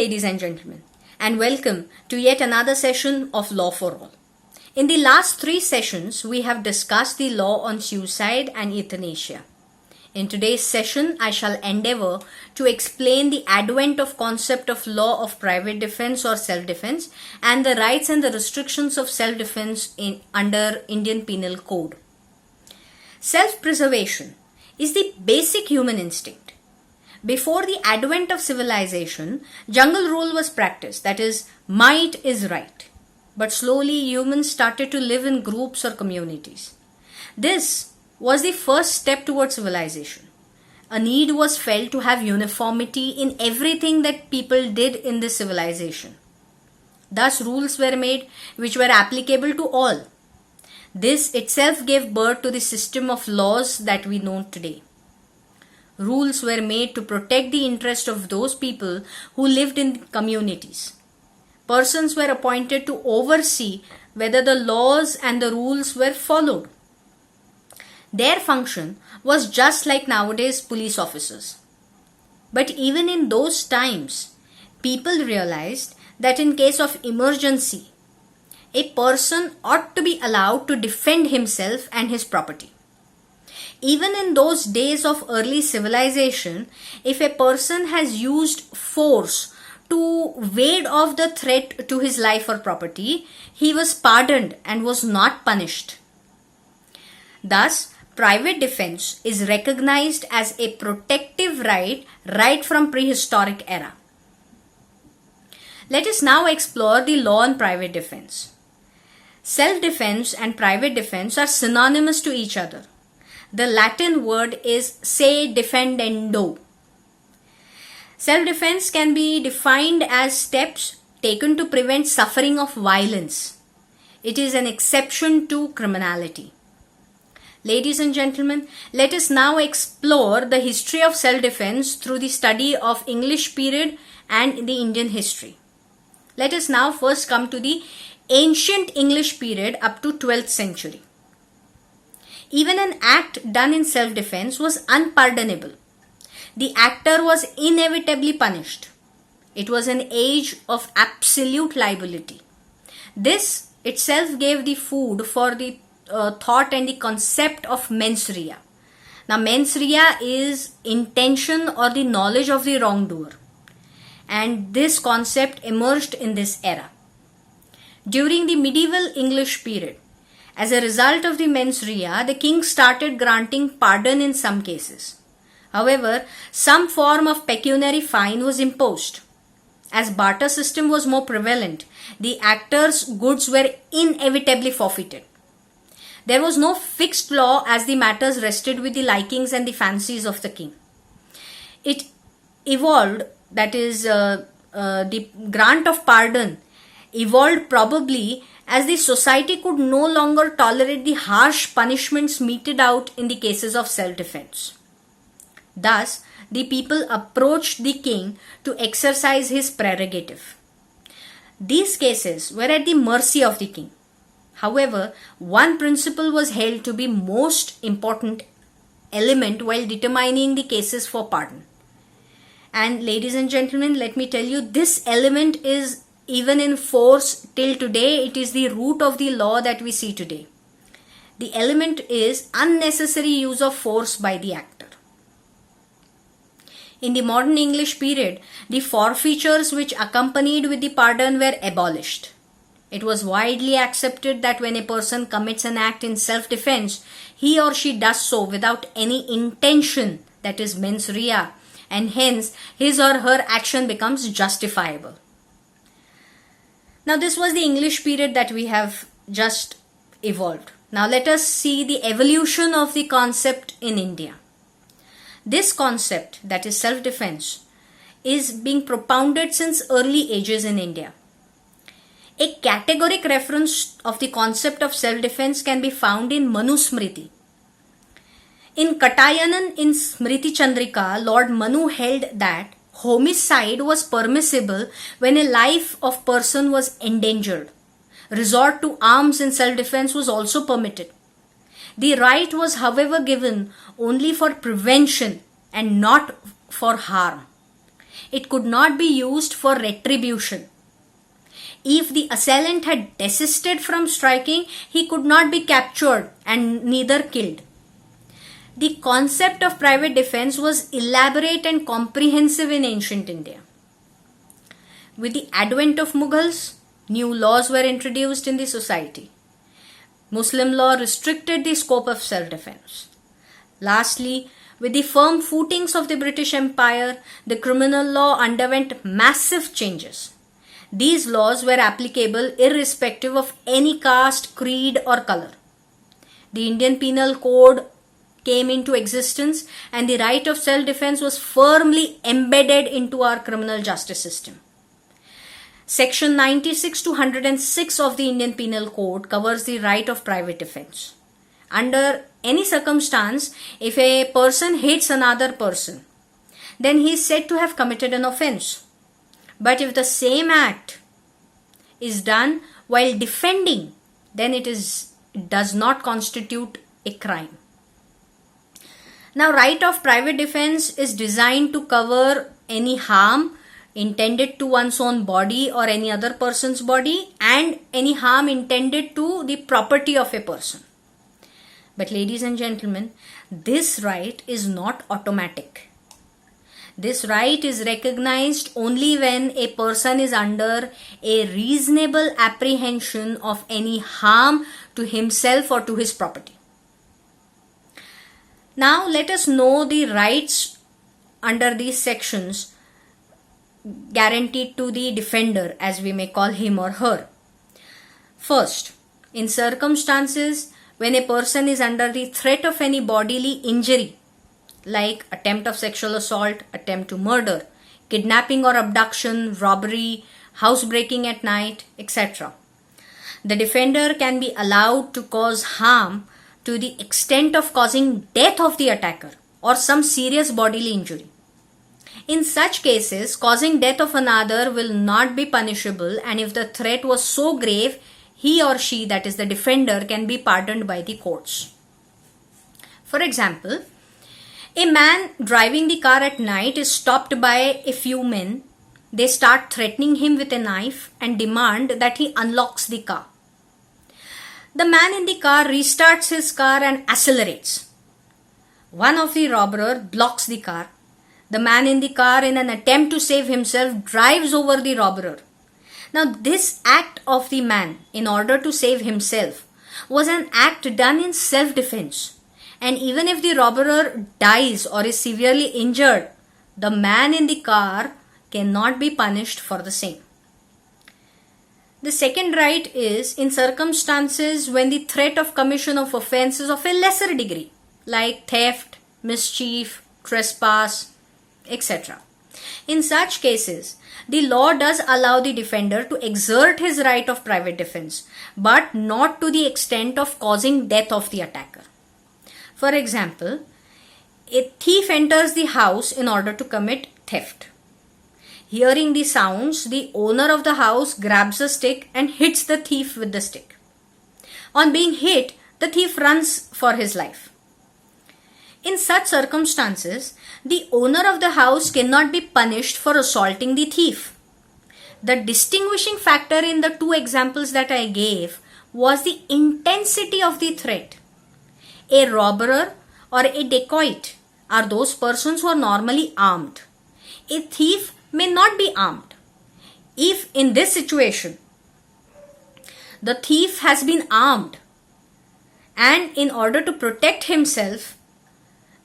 ladies and gentlemen, and welcome to yet another session of Law for All. In the last 3 sessions, we have discussed the law on suicide and euthanasia. In today's session, I shall endeavor to explain the advent of concept of law of private defense or self-defense and the rights and the restrictions of self-defense under Indian Penal Code. Self-preservation is the basic human instinct. Before the advent of civilization, jungle rule was practiced, that is, might is right. But slowly humans started to live in groups or communities. This was the first step towards civilization. A need was felt to have uniformity in everything that people did in this civilization. Thus rules were made which were applicable to all. This itself gave birth to the system of laws that we know today. Rules were made to protect the interest of those people who lived in communities. Persons were appointed to oversee whether the laws and the rules were followed. Their function was just like nowadays police officers. But even in those times, people realized that in case of emergency, a person ought to be allowed to defend himself and his property. Even in those days of early civilization, if a person has used force to ward off the threat to his life or property, he was pardoned and was not punished. Thus, private defense is recognized as a protective right from prehistoric era. Let us now explore the law on private defense. Self-defense and private defense are synonymous to each other. The Latin word is se defendendo. Self-defense can be defined as steps taken to prevent suffering of violence. It is an exception to criminality. Ladies and gentlemen, let us now explore the history of self-defense through the study of English period and the Indian history. Let us now first come to the ancient English period up to 12th century. Even an act done in self-defense was unpardonable. The actor was inevitably punished. It was an age of absolute liability. This itself gave the food for the thought and the concept of mens rea. Now, mens rea is intention or the knowledge of the wrongdoer. And this concept emerged in this era. During the medieval English period, as a result of the mens rea, the king started granting pardon in some cases. However, some form of pecuniary fine was imposed. As barter system was more prevalent, the actor's goods were inevitably forfeited. There was no fixed law as the matters rested with the likings and the fancies of the king. It evolved, that is, the grant of pardon evolved probably as the society could no longer tolerate the harsh punishments meted out in the cases of self-defense. Thus, the people approached the king to exercise his prerogative. These cases were at the mercy of the king. However, one principle was held to be most important element while determining the cases for pardon. And ladies and gentlemen, let me tell you, this element is even in force till today. It is the root of the law that we see today. The element is unnecessary use of force by the actor. In the modern English period, the forfeitures which accompanied with the pardon were abolished. It was widely accepted that when a person commits an act in self-defense, he or she does so without any intention, that is mens rea, and hence his or her action becomes justifiable. Now, this was the English period that we have just evolved. Now, let us see the evolution of the concept in India. This concept, that is self-defense, is being propounded since early ages in India. A categoric reference of the concept of self-defense can be found in Manu Smriti. In Katayanan in Smriti Chandrika, Lord Manu held that homicide was permissible when a life of person was endangered. Resort to arms in self-defense was also permitted. The right was, however, given only for prevention and not for harm. It could not be used for retribution. If the assailant had desisted from striking, he could not be captured and neither killed. The concept of private defense was elaborate and comprehensive in ancient India. With the advent of Mughals, new laws were introduced in the society. Muslim law restricted the scope of self-defense. Lastly, with the firm footings of the British Empire, the criminal law underwent massive changes. These laws were applicable irrespective of any caste, creed, or color. The Indian Penal Code came into existence and the right of self-defense was firmly embedded into our criminal justice system. Section 96 to 106 of the Indian Penal Code covers the right of private defense. Under any circumstance, if a person hits another person, then he is said to have committed an offense. But if the same act is done while defending, then it does not constitute a crime. Now, right of private defense is designed to cover any harm intended to one's own body or any other person's body and any harm intended to the property of a person. But ladies and gentlemen, this right is not automatic. This right is recognized only when a person is under a reasonable apprehension of any harm to himself or to his property. Now let us know the rights under these sections guaranteed to the defender, as we may call him or her. First, in circumstances when a person is under the threat of any bodily injury, like attempt of sexual assault, attempt to murder, kidnapping or abduction, robbery, housebreaking at night, etc., the defender can be allowed to cause harm to the extent of causing death of the attacker or some serious bodily injury. In such cases, causing death of another will not be punishable, and if the threat was so grave, he or she, that is the defender, can be pardoned by the courts. For example, a man driving the car at night is stopped by a few men. They start threatening him with a knife and demand that he unlocks the car. The man in the car restarts his car and accelerates. One of the robbers blocks the car. The man in the car, in an attempt to save himself, drives over the robber. Now, this act of the man, in order to save himself, was an act done in self-defense. And even if the robber dies or is severely injured, the man in the car cannot be punished for the same. The second right is in circumstances when the threat of commission of offense is of a lesser degree, like theft, mischief, trespass, etc. In such cases, the law does allow the defender to exert his right of private defense, but not to the extent of causing death of the attacker. For example, a thief enters the house in order to commit theft. Hearing the sounds, the owner of the house grabs a stick and hits the thief with the stick. On being hit, the thief runs for his life. In such circumstances, the owner of the house cannot be punished for assaulting the thief. The distinguishing factor in the two examples that I gave was the intensity of the threat. A robber or a dacoit are those persons who are normally armed. A thief may not be armed. If in this situation, the thief has been armed and in order to protect himself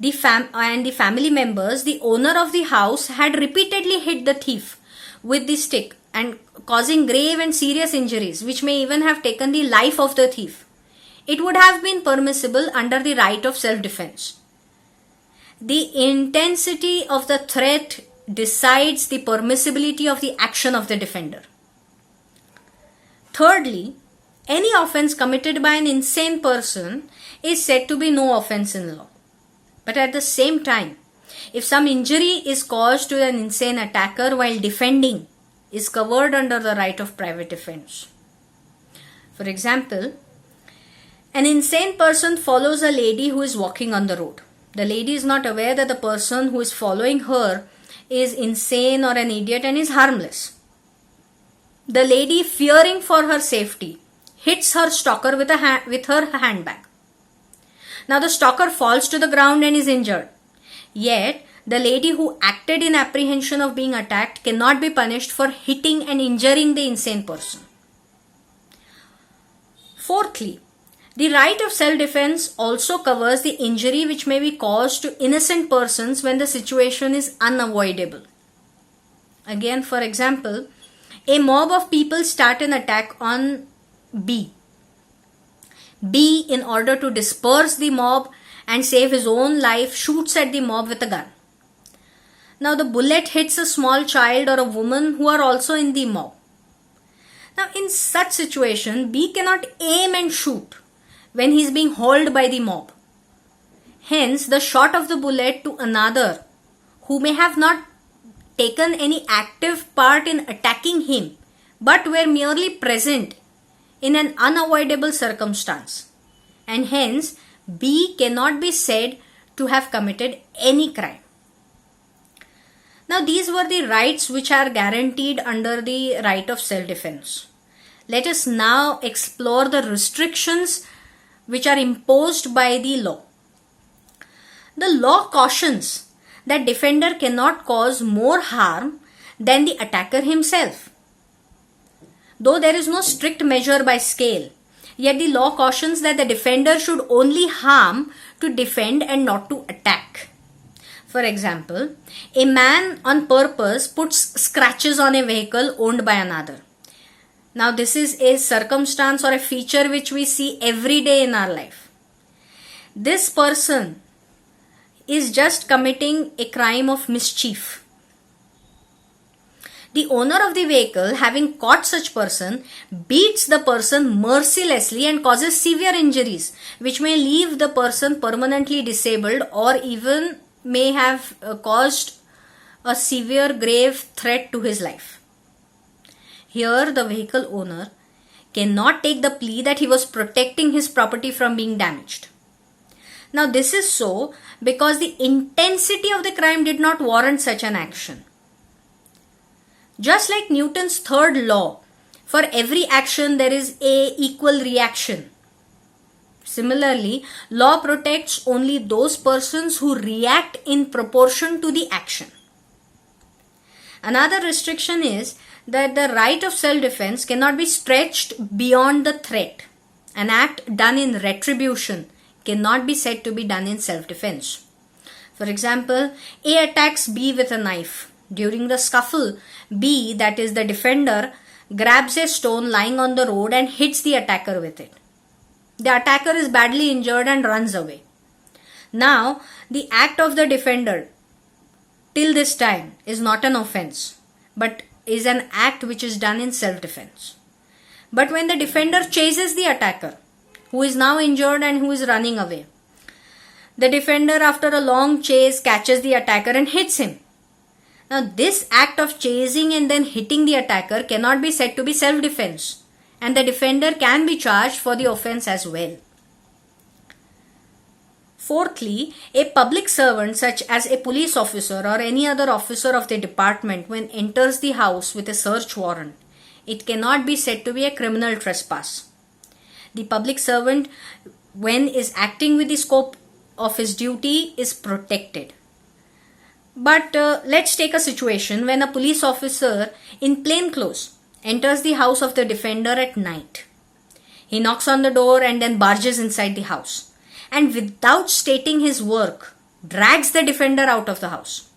and the family members, the owner of the house had repeatedly hit the thief with the stick and causing grave and serious injuries, which may even have taken the life of the thief, it would have been permissible under the right of self-defense. The intensity of the threat decides the permissibility of the action of the defender. Thirdly, any offense committed by an insane person is said to be no offense in law. But at the same time, if some injury is caused to an insane attacker while defending, is covered under the right of private defense. For example, an insane person follows a lady who is walking on the road. The lady is not aware that the person who is following her is insane or an idiot and is harmless. The lady, fearing for her safety, hits her stalker with her handbag. Now the stalker falls to the ground and is injured. Yet, the lady who acted in apprehension of being attacked cannot be punished for hitting and injuring the insane person. Fourthly, the right of self-defense also covers the injury which may be caused to innocent persons when the situation is unavoidable. Again, for example, a mob of people start an attack on B. B, in order to disperse the mob and save his own life, shoots at the mob with a gun. Now the bullet hits a small child or a woman who are also in the mob. Now in such situation, B cannot aim and shoot when he is being hauled by the mob. Hence, the shot of the bullet to another who may have not taken any active part in attacking him but were merely present in an unavoidable circumstance, and hence B cannot be said to have committed any crime. Now these were the rights which are guaranteed under the right of self-defense. Let us now explore the restrictions which are imposed by the law. The law cautions that defender cannot cause more harm than the attacker himself. Though there is no strict measure by scale, yet the law cautions that the defender should only harm to defend and not to attack. For example, a man on purpose puts scratches on a vehicle owned by another. Now this is a circumstance or a feature which we see every day in our life. This person is just committing a crime of mischief. The owner of the vehicle, having caught such person, beats the person mercilessly and causes severe injuries which may leave the person permanently disabled or even may have caused a severe grave threat to his life. Here the vehicle owner cannot take the plea that he was protecting his property from being damaged. Now this is so because the intensity of the crime did not warrant such an action. Just like Newton's third law, for every action there is a equal reaction. Similarly, law protects only those persons who react in proportion to the action. Another restriction is that the right of self-defense cannot be stretched beyond the threat. An act done in retribution cannot be said to be done in self-defense. For example, A attacks B with a knife. During the scuffle, B, that is the defender, grabs a stone lying on the road and hits the attacker with it. The attacker is badly injured and runs away. Now, the act of the defender till this time is not an offense, but is an act which is done in self-defense. But when the defender chases the attacker, who is now injured and who is running away, the defender after a long chase catches the attacker and hits him. Now this act of chasing and then hitting the attacker cannot be said to be self-defense, and the defender can be charged for the offense as well. Fourthly, a public servant such as a police officer or any other officer of the department, when enters the house with a search warrant, it cannot be said to be a criminal trespass. The public servant, when is acting with the scope of his duty, is protected. But let's take a situation when a police officer in plain clothes enters the house of the defender at night. He knocks on the door and then barges inside the house, and without stating his work, drags the defender out of the house.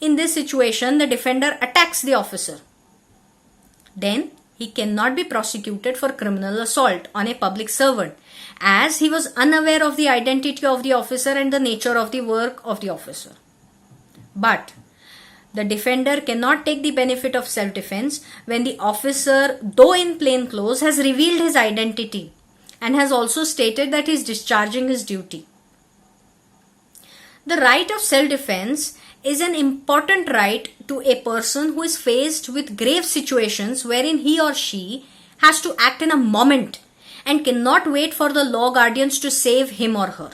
In this situation, the defender attacks the officer. Then he cannot be prosecuted for criminal assault on a public servant, as he was unaware of the identity of the officer and the nature of the work of the officer. But the defender cannot take the benefit of self-defense when the officer, though in plain clothes, has revealed his identity and has also stated that he is discharging his duty. The right of self-defense is an important right to a person who is faced with grave situations wherein he or she has to act in a moment and cannot wait for the law guardians to save him or her.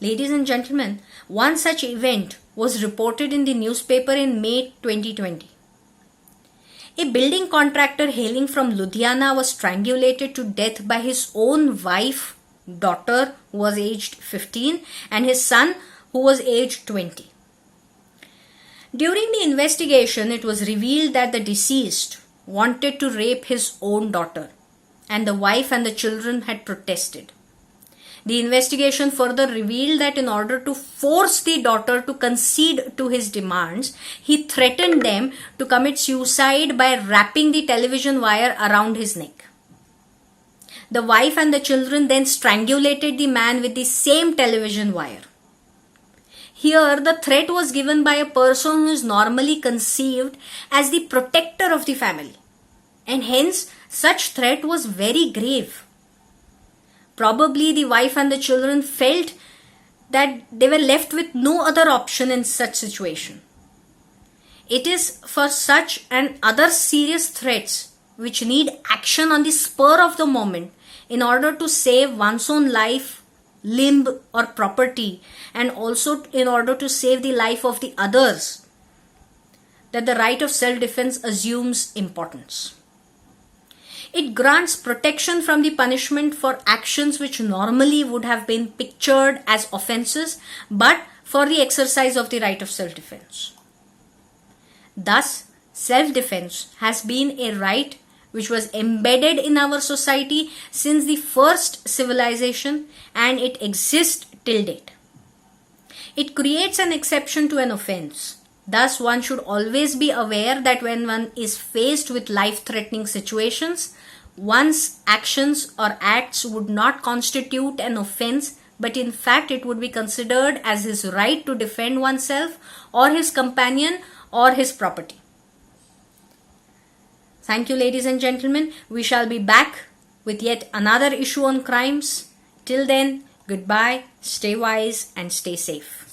Ladies and gentlemen, one such event was reported in the newspaper in May 2020. A building contractor hailing from Ludhiana was strangulated to death by his own wife, daughter, who was aged 15, and his son, who was aged 20. During the investigation, it was revealed that the deceased wanted to rape his own daughter, and the wife and the children had protested. The investigation further revealed that in order to force the daughter to concede to his demands, he threatened them to commit suicide by wrapping the television wire around his neck. The wife and the children then strangulated the man with the same television wire. Here, the threat was given by a person who is normally conceived as the protector of the family, and hence such threat was very grave. Probably the wife and the children felt that they were left with no other option in such situation. It is for such and other serious threats which need action on the spur of the moment in order to save one's own life, limb or property, and also in order to save the life of the others, that the right of self-defense assumes importance. It grants protection from the punishment for actions which normally would have been pictured as offenses, but for the exercise of the right of self-defense. Thus, self-defense has been a right which was embedded in our society since the first civilization, and it exists till date. It creates an exception to an offense. Thus, one should always be aware that when one is faced with life-threatening situations, one's actions or acts would not constitute an offense, but in fact it would be considered as his right to defend oneself or his companion or his property. Thank you, ladies and gentlemen. We shall be back with yet another issue on crimes. Till then, goodbye, stay wise and stay safe.